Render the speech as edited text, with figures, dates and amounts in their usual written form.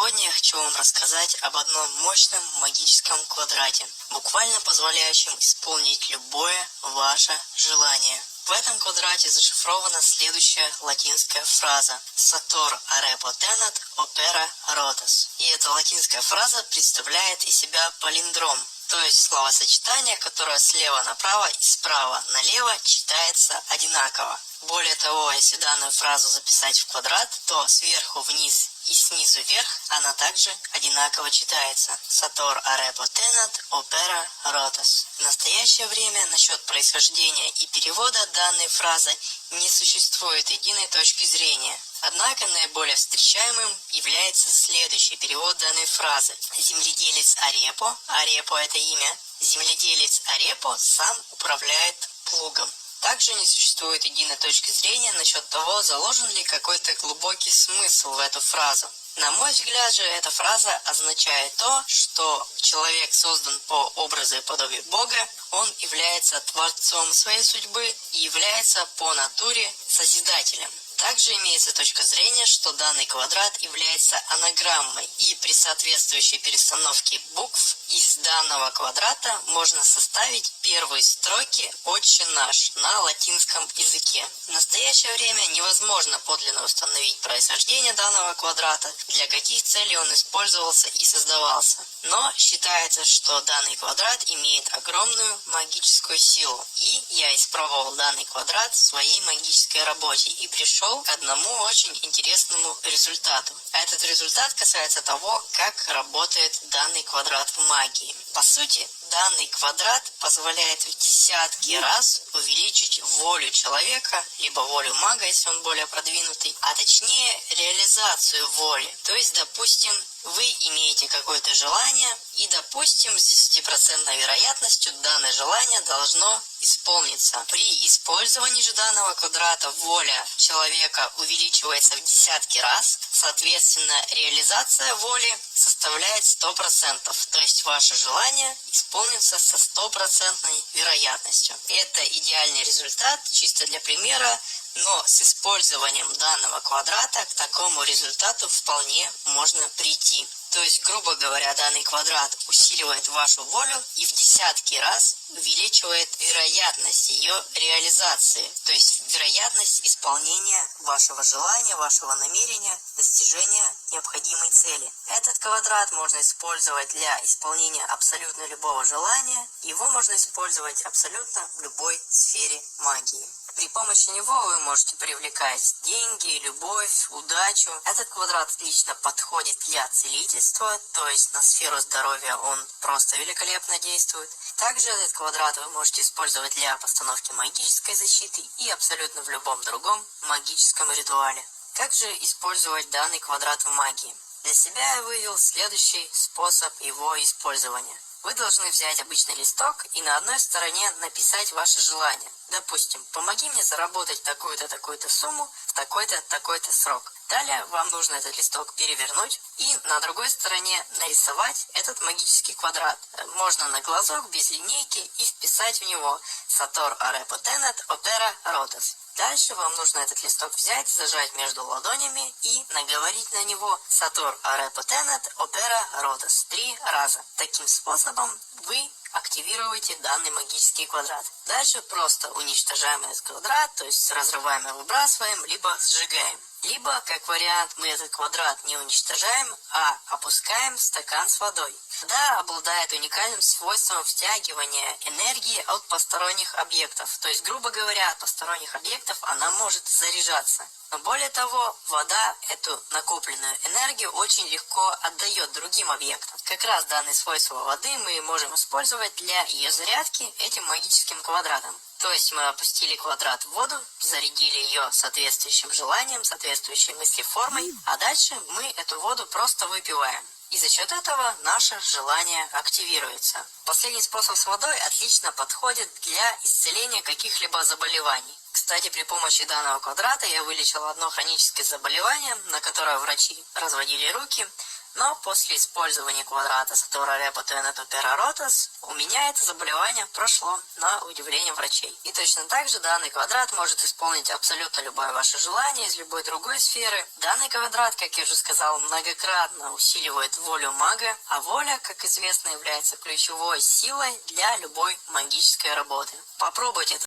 Сегодня я хочу вам рассказать об одном мощном магическом квадрате, буквально позволяющем исполнить любое ваше желание. В этом квадрате зашифрована следующая латинская фраза «Sator are potenat opera rotas». И эта латинская фраза представляет из себя палиндром, то есть словосочетание, которое слева направо и справа налево читается одинаково. Более того, если данную фразу записать в квадрат, то сверху вниз и снизу вверх она также одинаково читается. Sator are potenat opera rotas. В настоящее время насчет происхождения и перевода данной фразы не существует единой точки зрения. Однако наиболее встречаемым является следующий перевод данной фразы. Земледелец Арепо, Арепо это имя, земледелец Арепо сам управляет плугом. Также не существует единой точки зрения насчет того, заложен ли какой-то глубокий смысл в эту фразу. На мой взгляд же, эта фраза означает то, что человек создан по образу и подобию Бога, он является творцом своей судьбы и является по натуре созидателем. Также имеется точка зрения, что данный квадрат является анаграммой, и при соответствующей перестановке букв из данного квадрата можно составить первые строки «Отче наш» на латинском языке. В настоящее время невозможно подлинно установить происхождение данного квадрата, для каких целей он использовался и создавался. Но считается, что данный квадрат имеет огромную магическую силу, и я испробовал данный квадрат в своей магической работе и пришел к одному очень интересному результату. Этот результат касается того, как работает данный квадрат в магии. По сути, данный квадрат позволяет в десятки раз увеличить волю человека, либо волю мага, если он более продвинутый, а точнее реализацию воли. То есть, допустим, вы имеете какое-то желание, и, допустим, с 10% вероятностью данное желание должно исполниться. При использовании же данного квадрата воля человека увеличивается в десятки раз, соответственно, реализация воли составляет 100%, то есть ваше желание исполнится со 100% вероятностью. Это идеальный результат, чисто для примера, но с использованием данного квадрата к такому результату вполне можно прийти. То есть, грубо говоря, данный квадрат усиливает вашу волю и в десятки раз увеличивает вероятность ее реализации, то есть вероятность исполнения вашего желания, вашего намерения, достижения необходимой цели. Этот квадрат можно использовать для исполнения абсолютно любого желания, его можно использовать абсолютно в любой сфере магии. При помощи него вы можете привлекать деньги, любовь, удачу. Этот квадрат отлично подходит для целительства, то есть на сферу здоровья он просто великолепно действует. Также этот квадрат вы можете использовать для постановки магической защиты и абсолютно в любом другом магическом ритуале. Как же использовать данный квадрат в магии? Для себя я вывел следующий способ его использования. Вы должны взять обычный листок и на одной стороне написать ваше желание. Допустим, помоги мне заработать такую-то, такую-то сумму в такой-то, такой-то срок. Далее вам нужно этот листок перевернуть и на другой стороне нарисовать этот магический квадрат. Можно на глазок, без линейки, и вписать в него «Sator are potenat opera rotas». Дальше вам нужно этот листок взять, зажать между ладонями и наговорить на него «Sator are potenat opera rotas» 3 раза. Таким способом вы активируете данный магический квадрат. Дальше просто уничтожаем этот квадрат, то есть разрываем и выбрасываем, либо сжигаем. Либо, как вариант, мы этот квадрат не уничтожаем, а опускаем в стакан с водой. Вода обладает уникальным свойством втягивания энергии от посторонних объектов. То есть, грубо говоря, от посторонних объектов она может заряжаться. Но более того, вода эту накопленную энергию очень легко отдает другим объектам. Как раз данное свойство воды мы можем использовать для ее зарядки этим магическим квадратом. То есть мы опустили квадрат в воду, зарядили ее соответствующим желанием, соответствующей мыслеформой, а дальше мы эту воду просто выпиваем. И за счет этого наше желание активируется. Последний способ с водой отлично подходит для исцеления каких-либо заболеваний. Кстати, при помощи данного квадрата я вылечил одно хроническое заболевание, на которое врачи разводили руки. Но после использования квадрата Сатора Репо Тенету Пераротас у меня это заболевание прошло, на удивление врачей. И точно так же данный квадрат может исполнить абсолютно любое ваше желание из любой другой сферы. Данный квадрат, как я уже сказал, многократно усиливает волю мага, а воля, как известно, является ключевой силой для любой магической работы. Попробуйте это.